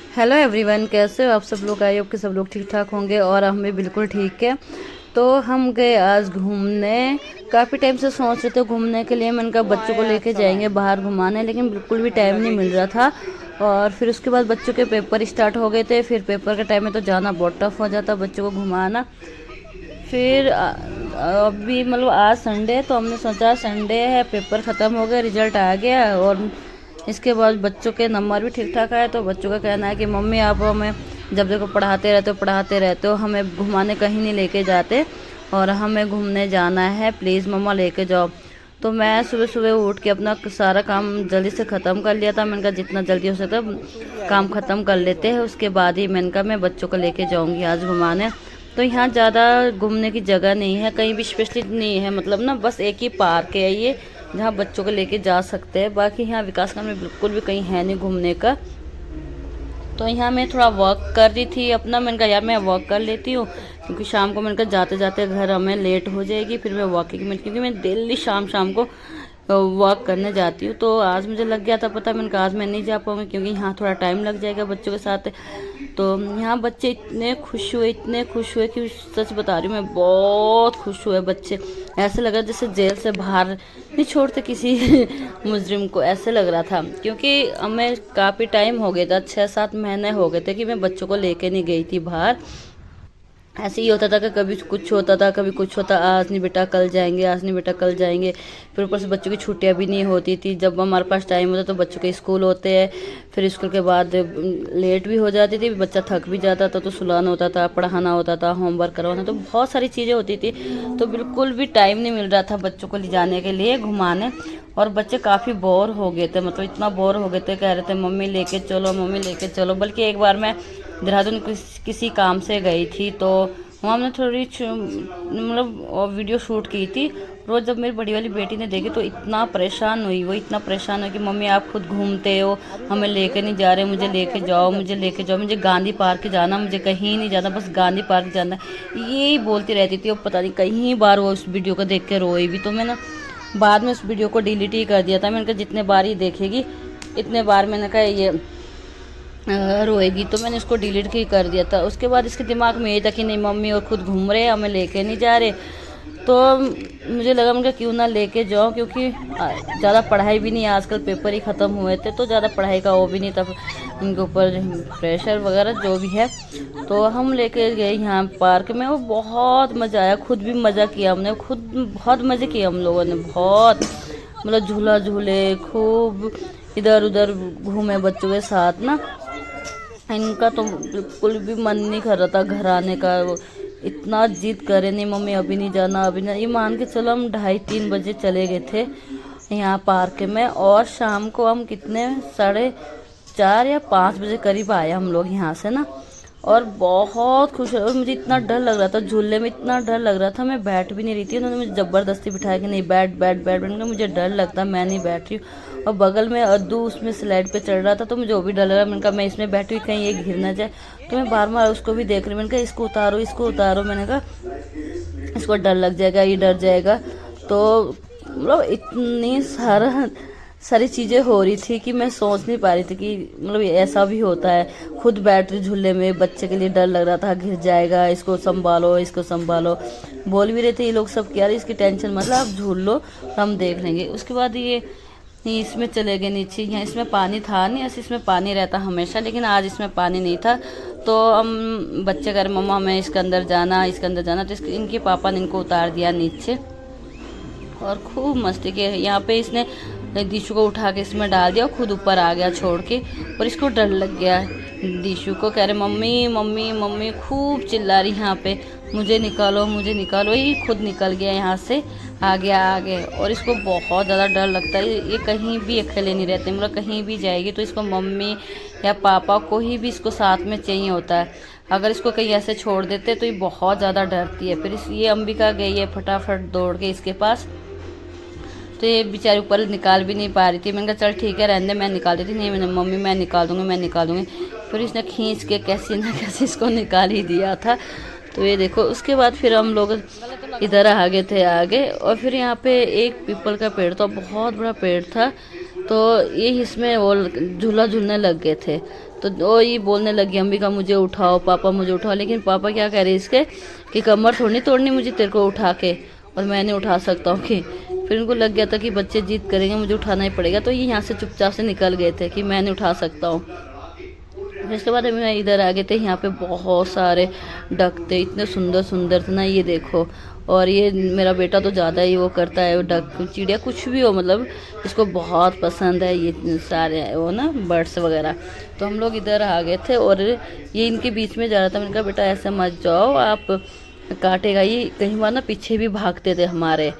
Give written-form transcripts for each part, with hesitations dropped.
Hello everyone, कैसे हो आप सब लोग। आई होप कि सब लोग ठीक ठाक होंगे और हम भी बिल्कुल ठीक है। तो हम गए आज घूमने। काफ़ी टाइम से सोच रहे थे घूमने के लिए। मैंने कहा बच्चों को लेके जाएंगे बाहर घुमाने, लेकिन बिल्कुल भी टाइम नहीं मिल रहा था। और फिर उसके बाद बच्चों के पेपर स्टार्ट हो गए थे। फिर पेपर के टाइम में तो जाना बहुत टफ हो जाता बच्चों को घुमाना। फिर अभी मतलब आज संडे है, तो हमने सोचा संडे है, पेपर ख़त्म हो गया, रिजल्ट आ गया और इसके बाद बच्चों के नंबर भी ठीक ठाक आए। तो बच्चों का कहना है कि मम्मी आप हमें जब देखो पढ़ाते रहते हो, हमें घुमाने कहीं नहीं लेके जाते और हमें घूमने जाना है, प्लीज़ मम्मा लेके जाओ। तो मैं सुबह सुबह उठ के अपना सारा काम जल्दी से ख़त्म कर लिया था। मैंने कहा जितना जल्दी हो सकता काम ख़त्म कर लेते हैं, उसके बाद ही मैंने कहा मैं बच्चों को लेके जाऊँगी आज घुमाने। तो यहाँ ज़्यादा घूमने की जगह नहीं है, कहीं भी स्पेशली नहीं है, मतलब ना बस एक ही पार्क है ये जहाँ बच्चों को लेके जा सकते हैं। बाकी यहाँ विकासखंड में बिल्कुल भी कहीं है नहीं घूमने का। तो यहाँ मैं थोड़ा वॉक कर रही थी अपना। मैंने कहा यार मैं वॉक कर लेती हूँ, क्योंकि शाम को मैंने कहा जाते जाते घर हमें लेट हो जाएगी। फिर मैं वॉकिंग में, क्योंकि मैं डेली शाम शाम को वॉक करने जाती हूँ। तो आज मुझे लग गया था पता, मैंने कहा आज मैं नहीं जा पाऊँगी क्योंकि यहाँ थोड़ा टाइम लग जाएगा बच्चों के साथ। तो यहाँ बच्चे इतने खुश हुए कि सच बता रही हूँ मैं, बहुत खुश हुए बच्चे। ऐसे लग रहा जैसे जेल से बाहर नहीं छोड़ते किसी मुजरिम को, ऐसे लग रहा था। क्योंकि हमें काफ़ी टाइम हो गया था, 6-7 महीने हो गए थे कि मैं बच्चों को लेके नहीं गई थी बाहर। ऐसे ही होता था कि कभी कुछ होता था कभी कुछ होता, आज नहीं बेटा कल जाएंगे, आज नहीं बेटा कल जाएंगे। फिर ऊपर से बच्चों की छुट्टियां भी नहीं होती थी। जब हमारे पास टाइम होता तो बच्चों के स्कूल होते हैं, फिर स्कूल के बाद लेट भी हो जाती थी, बच्चा थक भी जाता था, तो सुलाना होता था, पढ़ाना होता था, होमवर्क करवाना, तो बहुत सारी चीज़ें होती थी। तो बिल्कुल भी टाइम नहीं मिल रहा था बच्चों को ले जाने के लिए घुमाने। और बच्चे काफ़ी बोर हो गए थे, मतलब इतना बोर हो गए थे, कह रहे थे मम्मी लेके चलो, मम्मी लेके चलो। बल्कि एक बार मैं देहरादून किसी काम से गई थी, तो वहाँ हमने थोड़ी मतलब वीडियो शूट की थी। रोज़ जब मेरी बड़ी वाली बेटी ने देखी तो इतना परेशान हुई, वो इतना परेशान हुई कि मम्मी आप खुद घूमते हो, हमें लेके नहीं जा रहे, मुझे लेके जाओ, मुझे लेके जाओ, मुझे गांधी पार्क जाना, मुझे कहीं नहीं जाना, बस गांधी पार्क जाना, यही बोलती रहती थी। और पता नहीं कहीं बार वो उस वीडियो को देख के रोई भी। तो मैंने बाद में उस वीडियो को डिलीट ही कर दिया था। मैंने कहा जितने बार ही देखेगी इतने बार, मैंने कहा ये रोएगी, तो मैंने इसको डिलीट ही कर दिया था। उसके बाद इसके दिमाग में ये था कि नहीं मम्मी और खुद घूम रहे हैं, हमें लेके नहीं जा रहे। तो मुझे लगा मैं क्यों ना लेके जाऊँ, क्योंकि ज़्यादा पढ़ाई भी नहीं, आजकल पेपर ही ख़त्म हुए थे, तो ज़्यादा पढ़ाई का वो भी नहीं था उनके ऊपर, प्रेशर वगैरह जो भी है। तो हम लेके गए यहाँ पार्क में, वो बहुत मज़ा आया, खुद भी मज़ा किया हमने, खुद बहुत मज़े किए हम लोगों ने, बहुत मतलब झूला झूले, खूब इधर उधर घूमे बच्चों के साथ ना। इनका तो बिल्कुल भी मन नहीं कर रहा था घर आने का। वो इतना जिद करे, नहीं मम्मी अभी नहीं जाना, अभी नहीं। ये मान के चलो हम 2:30-3 बजे चले गए थे यहाँ पार्क में, और शाम को हम कितने 4:30 या 5 बजे करीब आए हम लोग यहाँ से ना। और बहुत खुश है। और मुझे इतना डर लग रहा था झूले में, इतना डर लग रहा था, मैं बैठ भी नहीं रही थी। उन्होंने मुझे ज़बरदस्ती बिठाया कि नहीं बैठ बैठ बैठ बैठ, मुझे डर लगता, मैं नहीं बैठ रही हूँ। और बगल में अद्दू उसमें स्लाइड पे चढ़ रहा था, तो मुझे वो भी डर लग रहा। मैंने कहा मैं इसमें बैठी हुई कहीं ये गिर ना जाए, तो मैं बार बार उसको भी देख रही। मैंने कहा इसको उतारो, इसको उतारो, मैंने कहा इसको डर लग जाएगा, ये डर जाएगा। तो मतलब इतनी सारी चीज़ें हो रही थी कि मैं सोच नहीं पा रही थी कि मतलब ऐसा भी होता है। खुद बैठ रही झूले में, बच्चे के लिए डर लग रहा था गिर जाएगा, इसको संभालो, इसको संभालो। बोल भी रहे थे ये लोग सब कि यार इसकी टेंशन मतलब आप झूल लो, हम देख लेंगे। उसके बाद ये इसमें चले गए नीचे। यहाँ इसमें पानी था नहीं, ऐसे इसमें पानी रहता हमेशा, लेकिन आज इसमें पानी नहीं था। तो हम बच्चे कह रहे मम्मा हमें इसके अंदर जाना, इसके अंदर जाना। तो इनके पापा ने इनको उतार दिया नीचे और खूब मस्ती की। यहाँ पे इसने दीशु को उठा के इसमें डाल दिया और खुद ऊपर आ गया छोड़ के, और इसको डर लग गया। दीशु को कह रहे मम्मी मम्मी मम्मी, खूब चिल्ला रही यहाँ पे, मुझे निकालो मुझे निकालो। ये खुद निकल गया यहाँ से, आ गया आगे। और इसको बहुत ज़्यादा डर लगता है, ये कहीं भी अकेले नहीं रहते, मतलब कहीं भी जाएगी तो इसको मम्मी या पापा को ही भी इसको साथ में चाहिए होता है। अगर इसको कहीं ऐसे छोड़ देते तो ये बहुत ज़्यादा डरती है। फिर ये अंबिका गई है फटाफट दौड़ के इसके पास, तो ये बेचारी ऊपर निकाल भी नहीं पा रही थी। मैंने कहा चल ठीक है रहने दे, मैं निकाल देती। नहीं मैंने मम्मी मैं निकाल दूँगी, मैं निकाल दूँगी। फिर इसने खींच के कैसे ना कैसे इसको निकाल ही दिया था। तो ये देखो, उसके बाद फिर हम लोग इधर आ गए थे आगे। और फिर यहाँ पे एक पीपल का पेड़ था, बहुत बड़ा पेड़ था, तो ये इसमें वो झूला झूलने लग गए थे। तो वो ये बोलने लगी अंबिका मुझे उठाओ, पापा मुझे उठाओ। लेकिन पापा क्या कह रहे इसके कि कमर थोड़ी नहीं तोड़नी मुझे तेरे को उठा के, और मैं नहीं उठा सकता हूँ कि। फिर उनको लग गया था कि बच्चे जिद करेंगे मुझे उठाना ही पड़ेगा, तो ये यहाँ से चुपचाप से निकल गए थे कि मैं नहीं उठा सकता हूँ। फिर इसके बाद मैं इधर आ गए थे, यहाँ पे बहुत सारे डक थे, इतने सुंदर सुंदर थे ना, ये देखो। और ये मेरा बेटा तो ज़्यादा ही वो करता है, डक चिड़िया कुछ भी हो, मतलब इसको बहुत पसंद है ये सारे वो ना बर्ड्स वगैरह। तो हम लोग इधर आ गए थे और ये इनके बीच में जा रहा था। मैंने कहा बेटा ऐसे मत जाओ, आप काटेगा। ये कई बार ना पीछे भी भागते थे हमारे,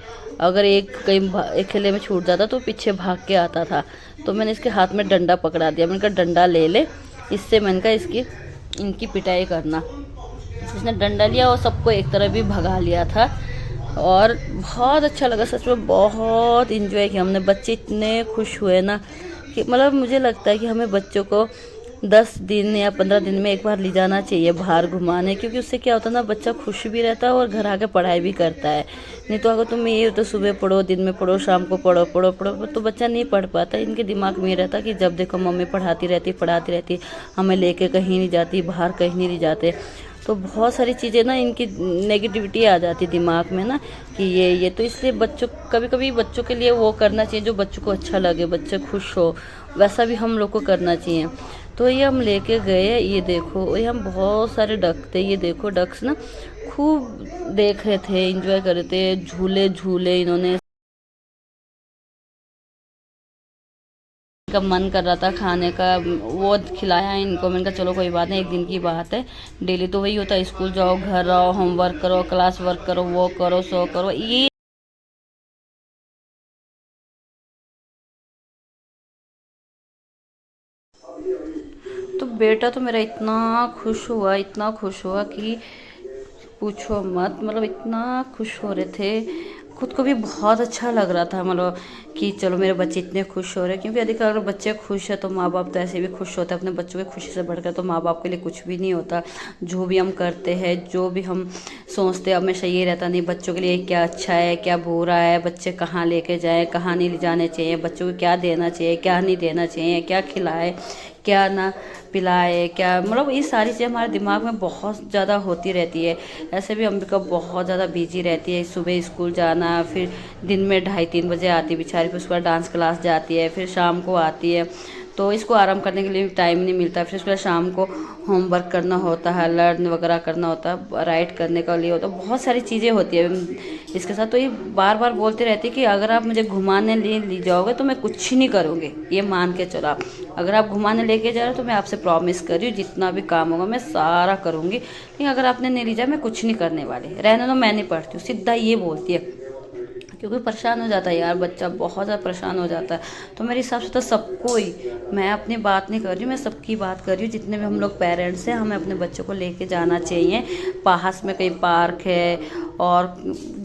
अगर एक कहीं एक खेले में छूट जाता तो पीछे भाग के आता था। तो मैंने इसके हाथ में डंडा पकड़ा दिया, मैंने कहा डंडा ले ले, इससे मैंने कहा इसकी इनकी पिटाई करना। इसने डंडा लिया और सबको एक तरफ भी भगा लिया था। और बहुत अच्छा लगा, सच में बहुत इन्जॉय किया हमने। बच्चे इतने खुश हुए ना कि मतलब मुझे लगता है कि हमें बच्चों को 10 दिन या 15 दिन में एक बार ले जाना चाहिए बाहर घुमाने, क्योंकि उससे क्या होता है ना, बच्चा खुश भी रहता है और घर आके पढ़ाई भी करता है। नहीं तो अगर तुम ये तो सुबह पढ़ो, दिन में पढ़ो, शाम को पढ़ो पढ़ो पढ़ो, तो बच्चा नहीं पढ़ पाता। इनके दिमाग में ये रहता कि जब देखो मम्मी पढ़ाती रहती, हमें लेके कहीं नहीं जाती, बाहर कहीं नहीं जाते। तो बहुत सारी चीज़ें ना इनकी नेगेटिविटी आ जाती दिमाग में ना कि ये तो इसलिए बच्चों कभी कभी बच्चों के लिए वो करना चाहिए जो बच्चों को अच्छा लगे, बच्चे खुश हो, वैसा भी हम लोग को करना चाहिए। तो ये हम लेके गए, ये देखो ये हम बहुत सारे डक थे, ये देखो डक्स ना खूब देख रहे थे, एंजॉय कर रहे थे, झूले झूले इन्होंने। का मन कर रहा था खाने का, वो खिलाया इनको। मैंने कहा चलो कोई बात नहीं, एक दिन की बात है, डेली तो वही होता है, स्कूल जाओ, घर आओ, होमवर्क करो, क्लास वर्क करो, वो करो, सो करो, ये। तो बेटा तो मेरा इतना खुश हुआ, इतना खुश हुआ कि पूछो मत, मतलब इतना खुश हो रहे थे। खुद को भी बहुत अच्छा लग रहा था, मतलब कि चलो मेरे बच्चे इतने खुश हो रहे हैं। क्योंकि अधिक अगर बच्चे खुश है तो माँ बाप तो ऐसे भी खुश होते हैं। अपने बच्चों की खुशी से बढ़कर तो माँ बाप के लिए कुछ भी नहीं होता। जो भी हम करते हैं, जो भी हम सोचते हैं, हमेशा ये रहता नहीं बच्चों के लिए क्या अच्छा है, क्या बुरा है, बच्चे कहाँ लेके जाएँ, कहाँ नहीं ले जाने चाहिए, बच्चों को क्या देना चाहिए, क्या नहीं देना चाहिए, क्या खिलाए, क्या ना पिलाए, क्या, मतलब ये सारी चीज़ें हमारे दिमाग में बहुत ज़्यादा होती रहती है। ऐसे भी अंबिका बहुत ज़्यादा बिजी रहती है, सुबह स्कूल जाना, फिर दिन में 2:30-3 बजे आती है बेचारी, फिर उसके बाद डांस क्लास जाती है, फिर शाम को आती है। तो इसको आराम करने के लिए टाइम नहीं मिलता। फिर उसके बाद शाम को होमवर्क करना होता है, लर्न वगैरह करना होता है, राइट करने का लिए होता है, बहुत सारी चीज़ें होती है इसके साथ। तो ये बार बार बोलते रहती है कि अगर आप मुझे घुमाने ले जाओगे तो मैं कुछ ही नहीं करूँगी, ये मान के चलो आप। अगर आप घुमाने लेके जा रहे हो तो मैं आपसे प्रॉमिस कर रही हूँ जितना भी काम होगा मैं सारा करूँगी, लेकिन अगर आपने नहीं ले जाए मैं कुछ नहीं करने वाली, रहने दो मैं नहीं पढ़ती हूँ, सीधा ये बोलती है। क्योंकि परेशान हो जाता है यार बच्चा, बहुत ज़्यादा परेशान हो जाता है। तो मेरे हिसाब से तो सबको ही, मैं अपनी बात नहीं कर रही हूँ, मैं सबकी बात कर रही हूँ, जितने भी हम लोग पेरेंट्स हैं हमें अपने बच्चों को लेके जाना चाहिए। पास में कहीं पार्क है और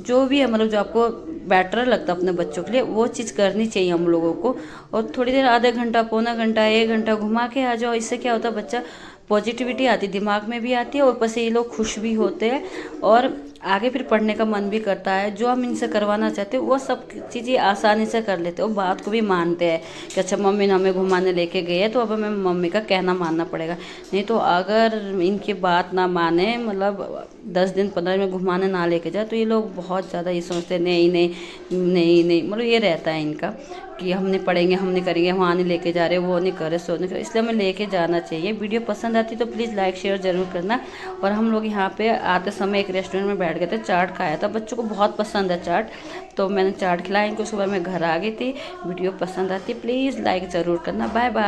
जो भी है, मतलब जो आपको बेटर लगता है अपने बच्चों के लिए वो चीज़ करनी चाहिए हम लोगों को। और थोड़ी देर, आधा घंटा, पौना घंटा, 1 घंटा घुमा के आ जाओ, इससे क्या होता है बच्चा पॉजिटिविटी आती, दिमाग में भी आती है, और ऊपर से ये लोग खुश भी होते हैं और आगे फिर पढ़ने का मन भी करता है। जो हम इनसे करवाना चाहते हैं वो सब चीज़ें आसानी से कर लेते हैं, और बात को भी मानते हैं कि अच्छा मम्मी ने हमें घुमाने लेके गए हैं तो अब हमें मम्मी का कहना मानना पड़ेगा। नहीं तो अगर इनकी बात ना माने, मतलब 10 दिन 15 दिन में घुमाने ना लेके जाए, तो ये लोग बहुत ज़्यादा ये सोचते हैं नहीं नहीं नहीं नहीं, मतलब ये रहता है इनका कि हम नहीं पढ़ेंगे, हम नहीं करेंगे, वहाँ नहीं लेके जा रहे, वो नहीं कर रहे, सो नहीं कर रहे। इसलिए हमें लेके जाना चाहिए। वीडियो पसंद आती तो प्लीज़ लाइक शेयर ज़रूर करना। और हम लोग यहाँ पे आते समय एक रेस्टोरेंट में बैठ गए थे, चाट खाया था, बच्चों को बहुत पसंद है चाट, तो मैंने चाट खिलाया इनको। सुबह मैं घर आ गई थी। वीडियो पसंद आती प्लीज़ लाइक ज़रूर करना। Bye bye.